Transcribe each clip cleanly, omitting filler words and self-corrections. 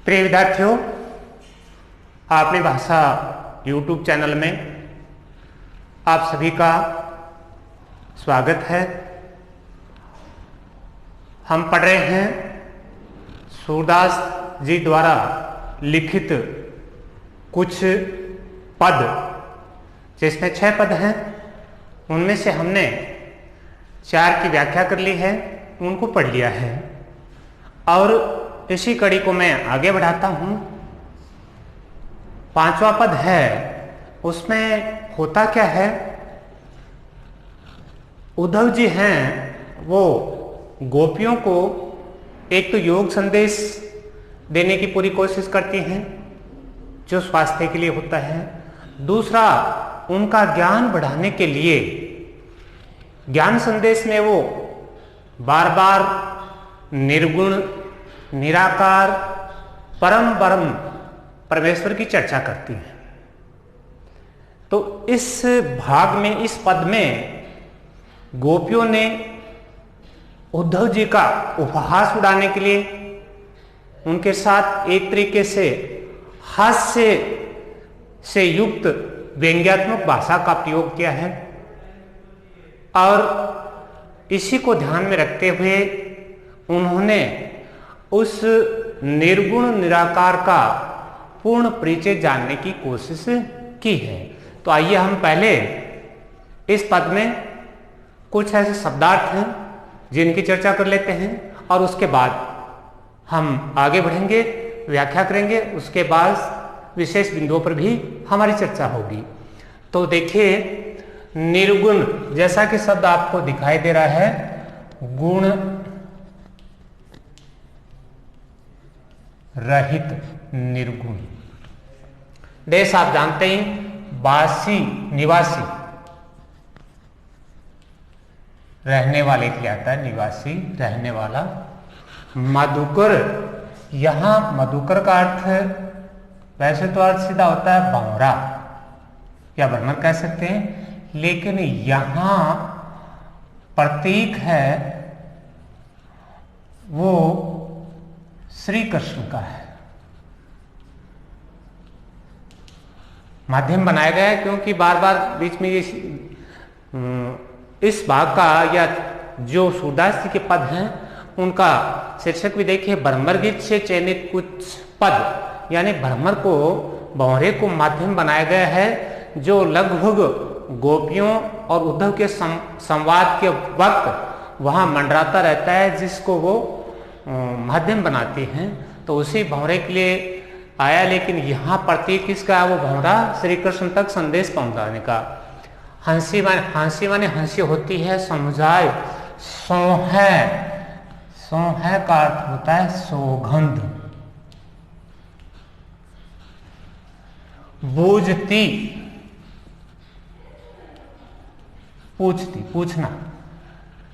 प्रिय विद्यार्थियों, अपनी भाषा YouTube चैनल में आप सभी का स्वागत है। हम पढ़ रहे हैं सूरदास जी द्वारा लिखित कुछ पद, जिसमें 6 पद हैं। उनमें से हमने 4 की व्याख्या कर ली है, उनको पढ़ लिया है और इसी कड़ी को मैं आगे बढ़ाता हूं। 5वां पद है, उसमें होता क्या है, उद्धव जी हैं वो गोपियों को एक तो योग संदेश देने की पूरी कोशिश करती हैं जो स्वास्थ्य के लिए होता है। दूसरा, उनका ज्ञान बढ़ाने के लिए ज्ञान संदेश में वो बार बार निर्गुण, निराकार, परम ब्रह्म परमेश्वर की चर्चा करती हैं। तो इस भाग में, इस पद में गोपियों ने उद्धव जी का उपहास उड़ाने के लिए उनके साथ एक तरीके से हास्य से युक्त व्यंग्यात्मक भाषा का प्रयोग किया है और इसी को ध्यान में रखते हुए उन्होंने उस निर्गुण निराकार का पूर्ण परिचय जानने की कोशिश की है। तो आइए हम पहले इस पद में कुछ ऐसे शब्दार्थ हैं जिनकी चर्चा कर लेते हैं और उसके बाद हम आगे बढ़ेंगे, व्याख्या करेंगे। उसके बाद विशेष बिंदुओं पर भी हमारी चर्चा होगी। तो देखिए, निर्गुण, जैसा कि शब्द आपको दिखाई दे रहा है, गुण रहित निर्गुण। देश आप जानते हैं, वासी, निवासी, रहने वाले के लिए आता है, निवासी रहने वाला। मधुकर, यहां मधुकर का अर्थ वैसे तो अर्थ सीधा होता है भंवरा या भ्रमर कह सकते हैं, लेकिन यहां प्रतीक है वो श्री कृष्ण का है। माध्यम बनाया गया है क्योंकि बार बार बीच में ये इस भाग का या जो सूरदास जी के पद हैं उनका शीर्षक भी देखिए, भ्रमर गीत से चयनित कुछ पद, यानी भ्रमर को, भंवरे को माध्यम बनाया गया है जो लगभग गोपियों और उद्धव के संवाद के वक्त वहां मंडराता रहता है, जिसको वो माध्यम बनाती हैं। तो उसी भंवरे के लिए आया, लेकिन यहाँ प्रतीक किसका है, वो भंवरा श्री कृष्ण तक संदेश पहुंचाने का। हंसी माने हंसी होती है समुझाए, सोहै, सोहै का अर्थ होता है सौगंध। बूझती, पूछती, पूछना।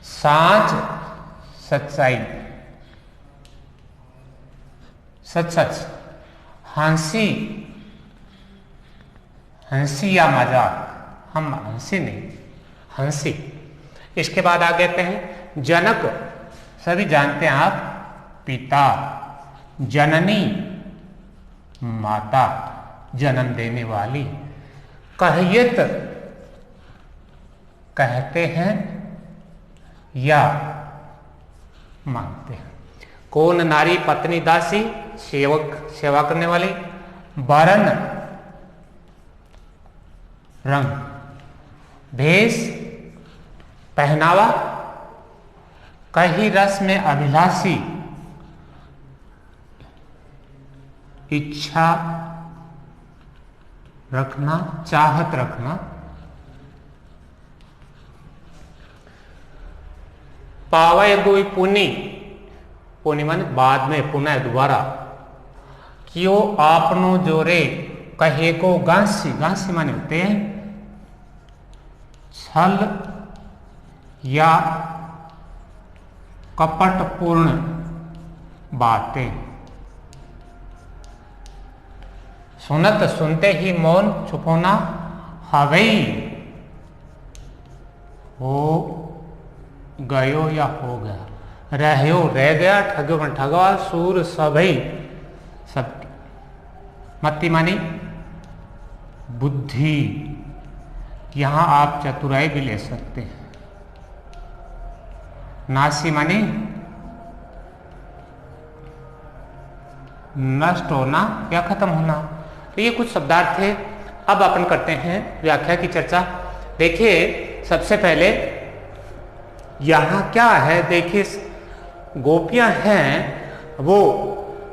साच, सच्चाई, सच सच। हंसी, हंसी या मजाक, हम हंसी नहीं, हंसी। इसके बाद आ कहते हैं जनक, सभी जानते हैं आप, पिता। जननी, माता, जन्म देने वाली। कहियत, कहते हैं या मानते हैं। कौन नारी, पत्नी, दासी, सेवक, सेवा करने वाली। वरण, रंग। भेष, पहनावा। कही रस में अभिलाषी, इच्छा रखना, चाहत रखना। पावय गोई पुनि, पुनि माने बाद में, पुनः दोबारा। क्यों आपनो जोरे, कहे को गांसी, गांसी माने होते हैं छल या कपटपूर्ण बातें। सुनत, सुनते ही मौन, चुप होना। हवई, हो गयो या हो गया। रहो, रह गया। ठगो, ठगवा। सूर, सभई, सबकी। मति मानी बुद्धि, यहां आप चतुराई भी ले सकते हैं। नासी मानी नष्ट होना या खत्म होना। तो ये कुछ शब्दार्थ थे। अब अपन करते हैं व्याख्या की चर्चा। देखिए सबसे पहले यहां क्या है, देखिए गोपियां हैं वो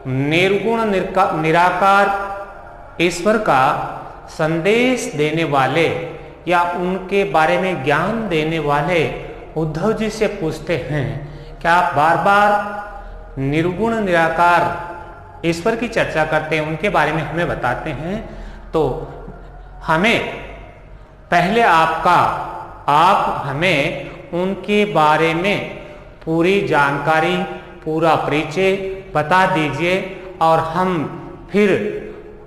निर्गुण निराकार ईश्वर का संदेश देने वाले या उनके बारे में ज्ञान देने वाले उद्धव जी से पूछते हैं क्या आप बार बार निर्गुण निराकार ईश्वर की चर्चा करते हैं, उनके बारे में हमें बताते हैं। तो हमें पहले आप हमें उनके बारे में पूरी जानकारी, पूरा परिचय बता दीजिए और हम फिर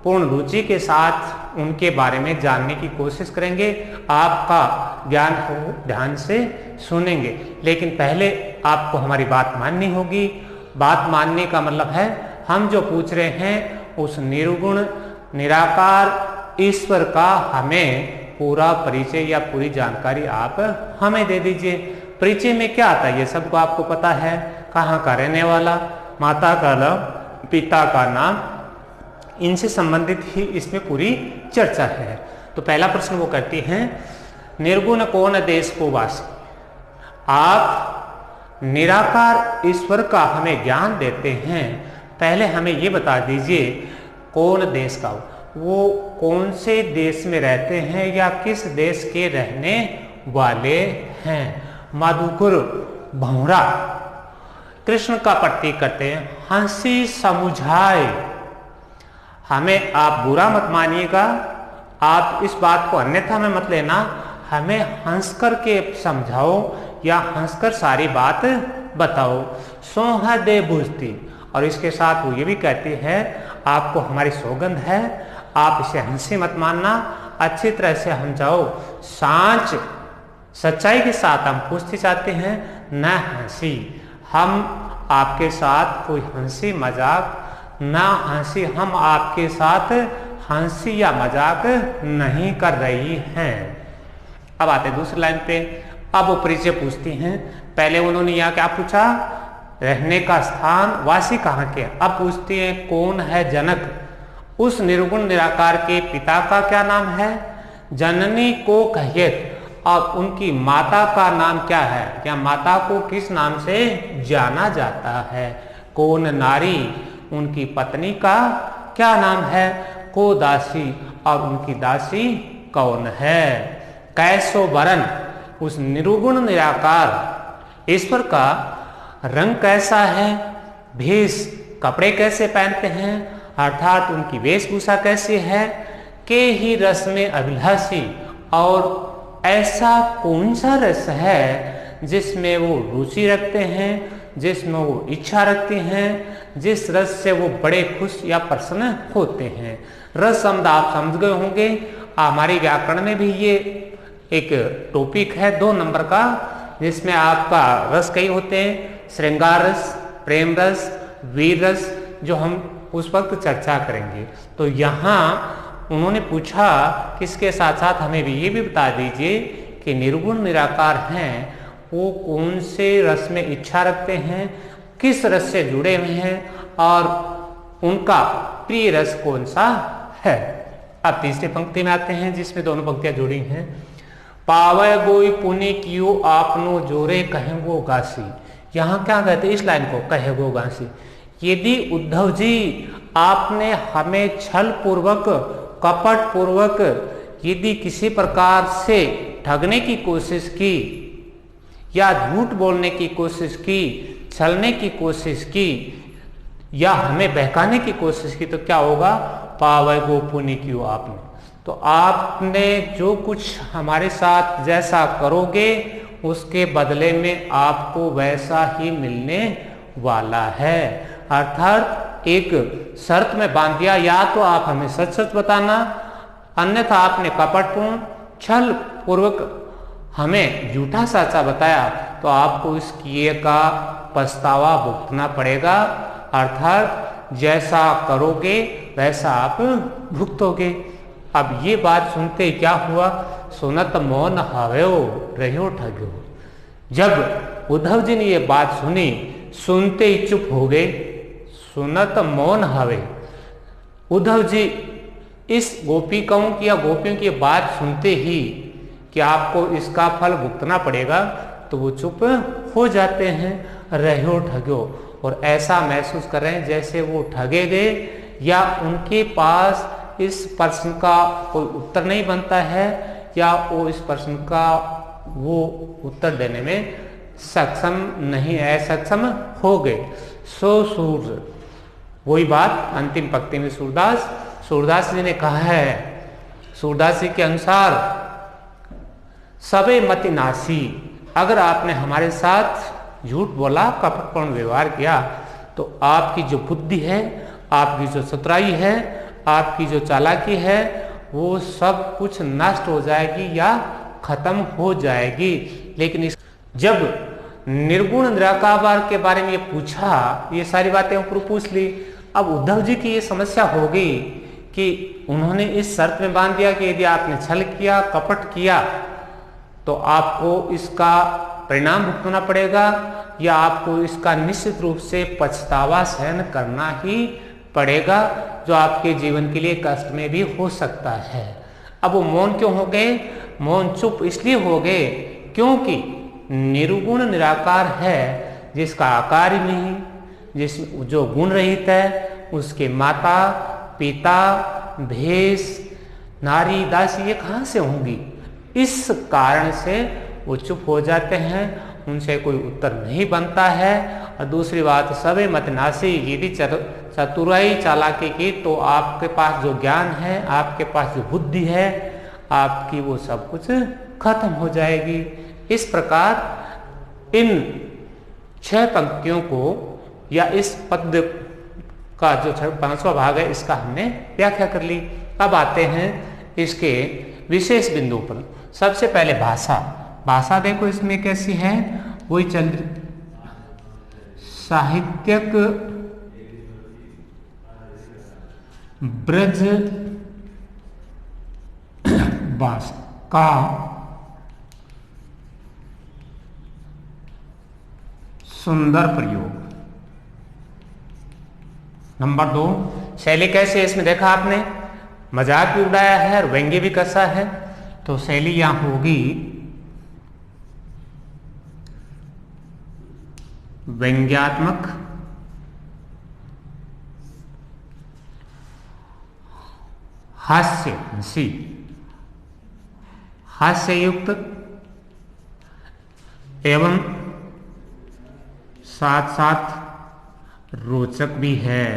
पूर्ण रुचि के साथ उनके बारे में जानने की कोशिश करेंगे। आपका ज्ञान को ध्यान से सुनेंगे, लेकिन पहले आपको हमारी बात माननी होगी। बात मानने का मतलब है हम जो पूछ रहे हैं उस निर्गुण निराकार ईश्वर का हमें पूरा परिचय या पूरी जानकारी आप हमें दे दीजिए। परिचय में क्या आता है ये सबको आपको पता है, कहाँ का रहने वाला, माता का नाम, पिता का नाम, इनसे संबंधित ही इसमें पूरी चर्चा है। तो पहला प्रश्न वो करती हैं निर्गुण कौन देश को वासी। आप निराकार ईश्वर का हमें ज्ञान देते हैं, पहले हमें ये बता दीजिए कौन देश का, वो कौन से देश में रहते हैं या किस देश के रहने वाले हैं। मधुकर भौरा कृष्ण का प्रतीक करते हैं, हंसी समुझाए। हमें आप बुरा मत मानिएगा, आप इस बात को अन्यथा में मत लेना, हमें हंस कर के समझाओ या हंसकर सारी बात बताओ। सोहा दे बुझती, और इसके साथ वो ये भी कहती है आपको हमारी सौगंध है, आप इसे हंसी मत मानना, अच्छी तरह से हम जाओ। सांच सच्चाई के साथ हम पूछते चाहते हैं, न हंसी, हम आपके साथ कोई हंसी मजाक ना हंसी, हम आपके साथ हंसी या मजाक नहीं कर रही हैं। अब आते दूसरी लाइन पे। अब वो परिचय पूछती हैं, पहले उन्होंने यहाँ क्या पूछा, रहने का स्थान, वासी कहाँ के। अब पूछती हैं कौन है जनक, उस निर्गुण निराकार के पिता का क्या नाम है। जननी को कहिए, और उनकी माता का नाम क्या है, या माता को किस नाम से जाना जाता है। कौन नारी, उनकी पत्नी का क्या नाम है। को दासी, और उनकी दासी कौन है। कैसो वरन, उस निर्गुण निराकार ईश्वर का रंग कैसा है, भेष कपड़े कैसे पहनते हैं, अर्थात उनकी वेशभूषा कैसी है। के ही रस में अभिलाषी, और ऐसा कौन सा रस है जिसमें वो रुचि रखते हैं, जिसमें वो इच्छा रखते हैं, जिस रस से वो बड़े खुश या प्रसन्न होते हैं। रस शब्द आप समझ गए होंगे, हमारी व्याकरण में भी ये एक टॉपिक है 2 नंबर का, जिसमें आपका रस कई होते हैं, श्रृंगार रस, प्रेम रस, वीर रस, जो हम उस वक्त चर्चा करेंगे। तो यहाँ उन्होंने पूछा किसके साथ साथ हमें भी ये भी बता दीजिए कि निर्गुण निराकार हैं वो कौन से रस में इच्छा रखते हैं, किस रस से जुड़े हुए हैं, और उनका प्रिय रस कौन सा है। अब तीसरी पंक्ति में आते हैं जिसमें दोनों पंक्तियां जुड़ी हैं। पावे गोई पुनि कियो आपनो जोरे कहेंगो गासी। यहाँ क्या कहते हैं इस लाइन को, कहेगो गासी। यदि उद्धव जी आपने हमें छल पूर्वक, कपट पूर्वक यदि किसी प्रकार से ठगने की कोशिश की या झूठ बोलने की कोशिश की, छलने की कोशिश की या हमें बहकाने की कोशिश की, तो क्या होगा, पावे गो पुनि कियो आपने। तो आपने जो कुछ हमारे साथ जैसा करोगे उसके बदले में आपको वैसा ही मिलने वाला है। अर्थात एक शर्त में बांध दिया, या तो आप हमें सच सच बताना, अन्यथा आपने कपटपूर्ण छल पूर्वक हमें झूठा साचा बताया तो आपको इस किए का पछतावा भुगतना पड़ेगा। अर्थात जैसा करोगे वैसा आप भुगतोगे। अब ये बात सुनते क्या हुआ, सुनत मौन हवयो रहो ठग्यो। जब उद्धव जी ने ये बात सुनी, सुनते ही चुप हो गए। सुनत मौन हवे, उद्धव जी इस गोपिकाओं की या गोपियों की बात सुनते ही कि आपको इसका फल भुगतना पड़ेगा, तो वो चुप हो जाते हैं। रहो ठग्यो, और ऐसा महसूस कर रहे हैं जैसे वो ठगे गए या उनके पास इस प्रश्न का कोई उत्तर नहीं बनता है, या वो इस प्रश्न का वो उत्तर देने में सक्षम नहीं, असक्षम हो गए। सो सूर, वही बात अंतिम पंक्ति में सूरदास जी ने कहा है। सूरदास जी के अनुसार सबे मति नासी, अगर आपने हमारे साथ झूठ बोला, कपटपूर्ण व्यवहार किया, तो आपकी जो बुद्धि है, आपकी जो चतुराई है, आपकी जो चालाकी है, वो सब कुछ नष्ट हो जाएगी या खत्म हो जाएगी। लेकिन जब निर्गुण निराकार के बारे में ये पूछा, ये सारी बातें ऊपर पूछ ली, अब उद्धव जी की ये समस्या हो गई कि उन्होंने इस शर्त में बांध दिया कि यदि आपने छल किया, कपट किया, तो आपको इसका परिणाम भुगतना पड़ेगा, या आपको इसका निश्चित रूप से पछतावा सहन करना ही पड़ेगा, जो आपके जीवन के लिए कष्ट में भी हो सकता है। अब वो मौन क्यों हो गए? मौन चुप इसलिए हो गए क्योंकि निर्गुण निराकार है, जिसका आकार ही नहीं, जो गुण रहित है, उसके माता पिता भेष नारी दासी ये कहाँ से होंगी? इस कारण से वो चुप हो जाते हैं, उनसे कोई उत्तर नहीं बनता है। और दूसरी बात, सबे मत नासी, यदि चतुराई चालाकी की, तो आपके पास जो ज्ञान है, आपके पास जो बुद्धि है, आपकी वो सब कुछ खत्म हो जाएगी। इस प्रकार इन 6 पंक्तियों को या इस पद का जो 5वां भाग है, इसका हमने व्याख्या कर ली। अब आते हैं इसके विशेष बिंदु पर। सबसे पहले भाषा देखो इसमें कैसी है, वही चल साहित्यक ब्रज भाषा का सुंदर प्रयोग। नंबर 2, शैली कैसे है इसमें देखा आपने, मजाक भी उड़ाया है और व्यंग्य भी कसा है। तो शैली यहां होगी व्यंग्यात्मक, हंसी, हास्ययुक्त एवं साथ साथ रोचक भी है,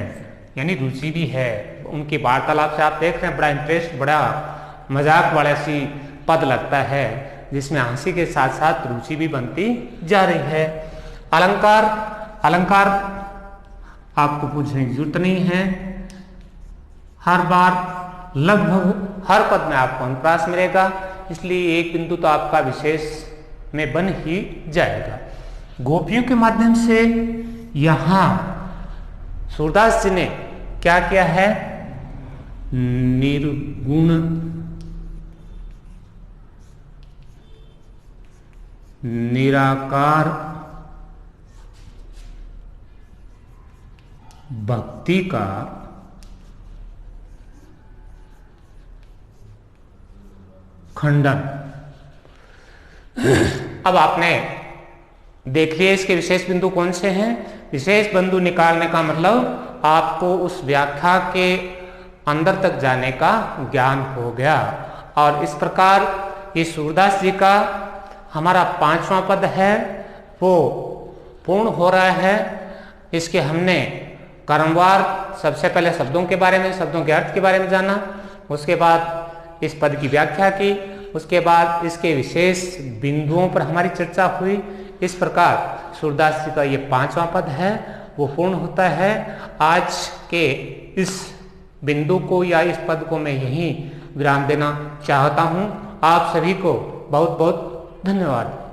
यानी रुचि भी है। उनकी वार्तालाप से आप देख रहे हैं बड़ा इंटरेस्ट, बड़ा मजाक वाला सी पद लगता है, जिसमें हंसी के साथ साथ रुचि भी बनती जा रही है। अलंकार आपको पूछने की जरूरत नहीं है, हर बार लगभग हर पद में आपको अनुप्रास मिलेगा, इसलिए एक बिंदु तो आपका विशेष में बन ही जाएगा। गोपियों के माध्यम से यहां सूरदास जी ने क्या किया है, निर्गुण निराकार भक्ति का खंडन। अब आपने देख लिया इसके विशेष बिंदु कौन से हैं। विशेष बिंदु निकालने का मतलब आपको उस व्याख्या के अंदर तक जाने का ज्ञान हो गया। और इस प्रकार ये सूरदास जी का हमारा 5वां पद है वो पूर्ण हो रहा है। इसके हमने क्रमवार सबसे पहले शब्दों के बारे में, शब्दों के अर्थ के बारे में जाना, उसके बाद इस पद की व्याख्या की, उसके बाद इसके विशेष बिंदुओं पर हमारी चर्चा हुई। इस प्रकार सूरदास जी का ये 5वां पद है वो पूर्ण होता है। आज के इस बिंदु को या इस पद को मैं यहीं विराम देना चाहता हूँ। आप सभी को बहुत बहुत धन्यवाद।